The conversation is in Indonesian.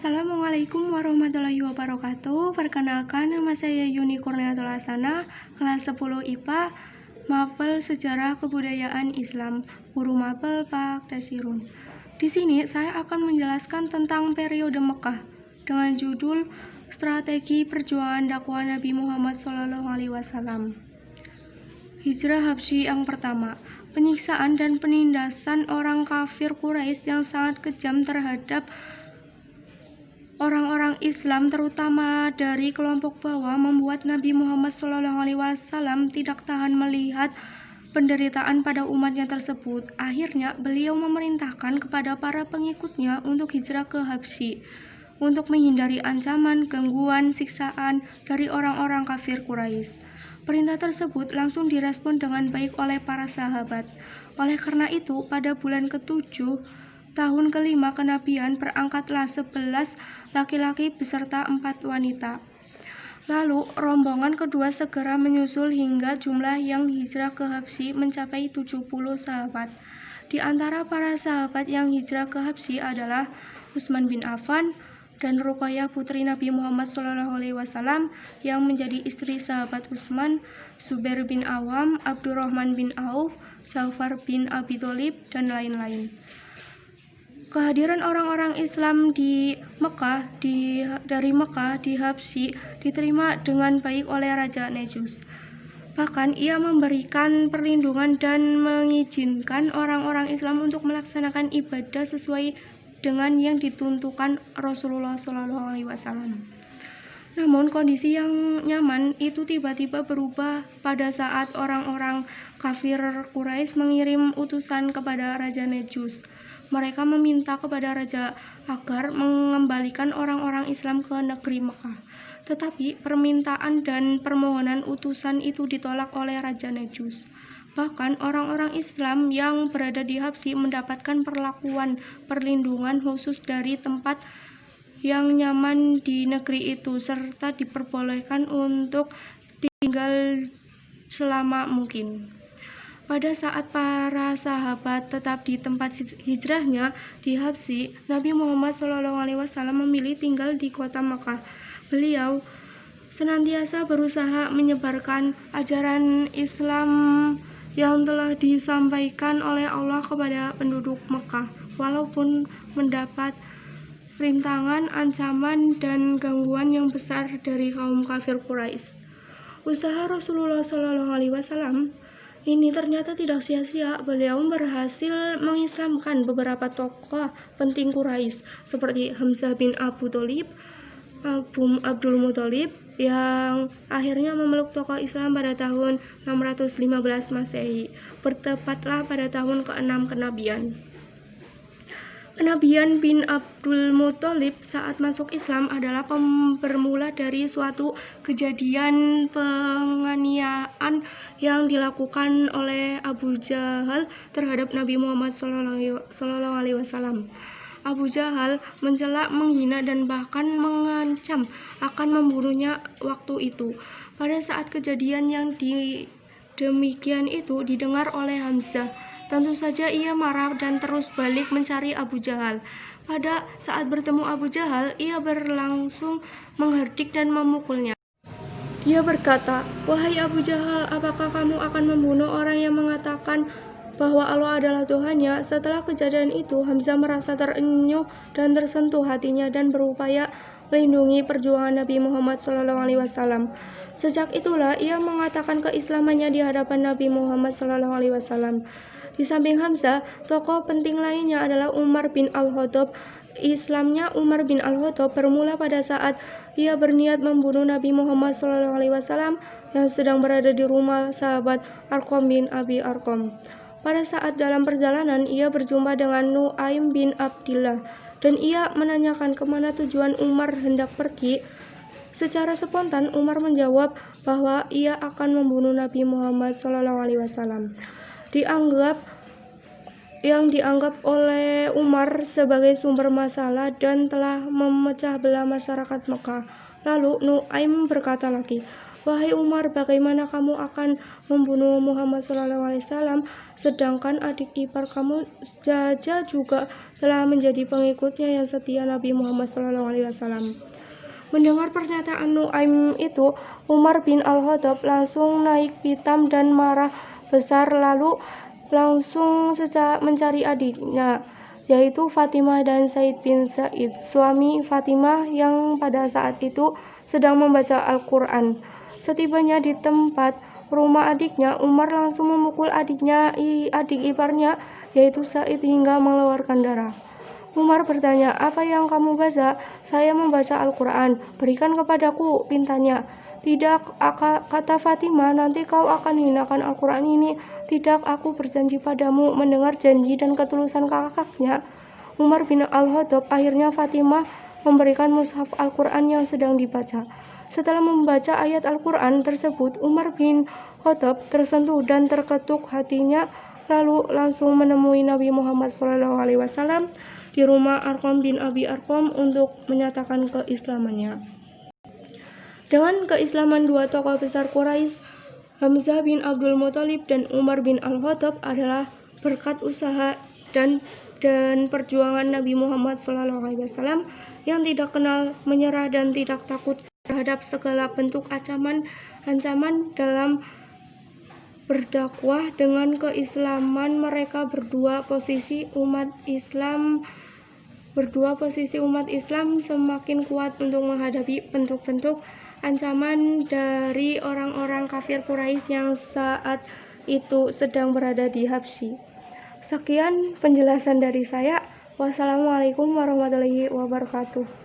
Assalamualaikum warahmatullahi wabarakatuh. Perkenalkan, nama saya Yuni Kurniatul Hasanah, kelas 10 IPA, Mapel Sejarah Kebudayaan Islam, Guru Mapel Pak Dasirun. Di sini saya akan menjelaskan tentang periode Mekah dengan judul Strategi Perjuangan Dakwah Nabi Muhammad SAW. Hijrah Habsyi yang pertama, penyiksaan dan penindasan orang kafir Quraisy yang sangat kejam terhadap orang-orang Islam, terutama dari kelompok bawah, membuat Nabi Muhammad SAW tidak tahan melihat penderitaan pada umatnya tersebut. Akhirnya, beliau memerintahkan kepada para pengikutnya untuk hijrah ke Habsyi untuk menghindari ancaman, gangguan, siksaan dari orang-orang kafir Quraisy. Perintah tersebut langsung direspon dengan baik oleh para sahabat. Oleh karena itu, pada bulan ke-7 tahun kelima kenabian, berangkatlah 11 laki-laki beserta 4 wanita. Lalu rombongan kedua segera menyusul hingga jumlah yang hijrah ke Habsyi mencapai 70 sahabat. Di antara para sahabat yang hijrah ke Habsyi adalah Utsman bin Affan dan Ruqayyah putri Nabi Muhammad SAW yang menjadi istri sahabat Utsman, Zubair bin Awam, Abdurrahman bin Auf, Ja'far bin Abi Thalib, dan lain-lain. Kehadiran orang-orang Islam dari Mekah di Habsyi diterima dengan baik oleh Raja Najus. Bahkan ia memberikan perlindungan dan mengizinkan orang-orang Islam untuk melaksanakan ibadah sesuai dengan yang ditentukan Rasulullah SAW. Namun kondisi yang nyaman itu tiba-tiba berubah pada saat orang-orang kafir Quraisy mengirim utusan kepada Raja Najus. Mereka meminta kepada raja agar mengembalikan orang-orang Islam ke negeri Mekah. Tetapi permintaan dan permohonan utusan itu ditolak oleh Raja Najus. Bahkan orang-orang Islam yang berada di Habsyi mendapatkan perlindungan khusus dari tempat yang nyaman di negeri itu, serta diperbolehkan untuk tinggal selama mungkin. Pada saat para sahabat tetap di tempat hijrahnya di Habsyi, Nabi Muhammad SAW memilih tinggal di kota Mekah. Beliau senantiasa berusaha menyebarkan ajaran Islam yang telah disampaikan oleh Allah kepada penduduk Mekah, walaupun mendapat rintangan, ancaman, dan gangguan yang besar dari kaum kafir Quraisy. Usaha Rasulullah SAW ini ternyata tidak sia-sia. Beliau berhasil mengislamkan beberapa tokoh penting Quraisy seperti Hamzah bin Abu Thalib, Abdul Muthalib, yang akhirnya memeluk tokoh Islam pada tahun 615 Masehi, bertepatlah pada tahun ke-6 kenabian. Kenabian bin Abdul Muthalib saat masuk Islam adalah bermula dari suatu kejadian penganiayaan yang dilakukan oleh Abu Jahal terhadap Nabi Muhammad SAW. Abu Jahal mencela, menghina, dan bahkan mengancam akan membunuhnya waktu itu. Pada saat kejadian yang demikian itu didengar oleh Hamzah, tentu saja ia marah dan terus balik mencari Abu Jahal. Pada saat bertemu Abu Jahal, ia berlangsung menghardik dan memukulnya. Dia berkata, "Wahai Abu Jahal, apakah kamu akan membunuh orang yang mengatakan bahwa Allah adalah Tuhannya?" Setelah kejadian itu, Hamzah merasa terenyuh dan tersentuh hatinya dan berupaya melindungi perjuangan Nabi Muhammad SAW. Sejak itulah ia mengatakan keislamannya di hadapan Nabi Muhammad SAW. Di samping Hamzah, tokoh penting lainnya adalah Umar bin Al-Khattab. Islamnya Umar bin Al-Khattab bermula pada saat ia berniat membunuh Nabi Muhammad SAW yang sedang berada di rumah sahabat Arqam bin Abi Arqam. Pada saat dalam perjalanan, ia berjumpa dengan Nu'aim bin Abdillah dan ia menanyakan kemana tujuan Umar hendak pergi. Secara spontan, Umar menjawab bahwa ia akan membunuh Nabi Muhammad SAW. Yang dianggap oleh Umar sebagai sumber masalah dan telah memecah belah masyarakat Mekah. Lalu Nu'aim berkata lagi, "Wahai Umar, bagaimana kamu akan membunuh Muhammad SAW, sedangkan adik ipar kamu Jaja juga telah menjadi pengikutnya yang setia Nabi Muhammad SAW." Mendengar pernyataan Nuaim itu, Umar bin Al-Khattab langsung naik pitam dan marah besar, lalu langsung mencari adiknya, yaitu Fatimah dan Said bin Zaid, suami Fatimah yang pada saat itu sedang membaca Al-Quran. Setibanya di tempat rumah adiknya, Umar langsung memukul adik iparnya, yaitu Said, hingga mengeluarkan darah. Umar bertanya, "Apa yang kamu baca?" "Saya membaca Al-Quran." "Berikan kepadaku," pintanya. "Tidak," kata Fatimah, "nanti kau akan hinakan Al-Quran ini." "Tidak, aku berjanji padamu." Mendengar janji dan ketulusan kakaknya, Umar bin Al-Khattab, akhirnya Fatimah memberikan mushaf Al-Quran yang sedang dibaca. Setelah membaca ayat Al-Quran tersebut, Umar bin Khattab tersentuh dan terketuk hatinya, lalu langsung menemui Nabi Muhammad SAW di rumah Arqam bin Abi Arqam untuk menyatakan keislamannya. Dengan keislaman dua tokoh besar Quraisy, Hamzah bin Abdul Muthalib dan Umar bin Al-Khattab, adalah berkat usaha dan perjuangan Nabi Muhammad SAW yang tidak kenal menyerah dan tidak takut terhadap segala bentuk ancaman dalam berdakwah. Dengan keislaman mereka berdua posisi umat Islam semakin kuat untuk menghadapi bentuk-bentuk ancaman dari orang-orang kafir Quraisy yang saat itu sedang berada di Habsyi. Sekian penjelasan dari saya. Wassalamualaikum warahmatullahi wabarakatuh.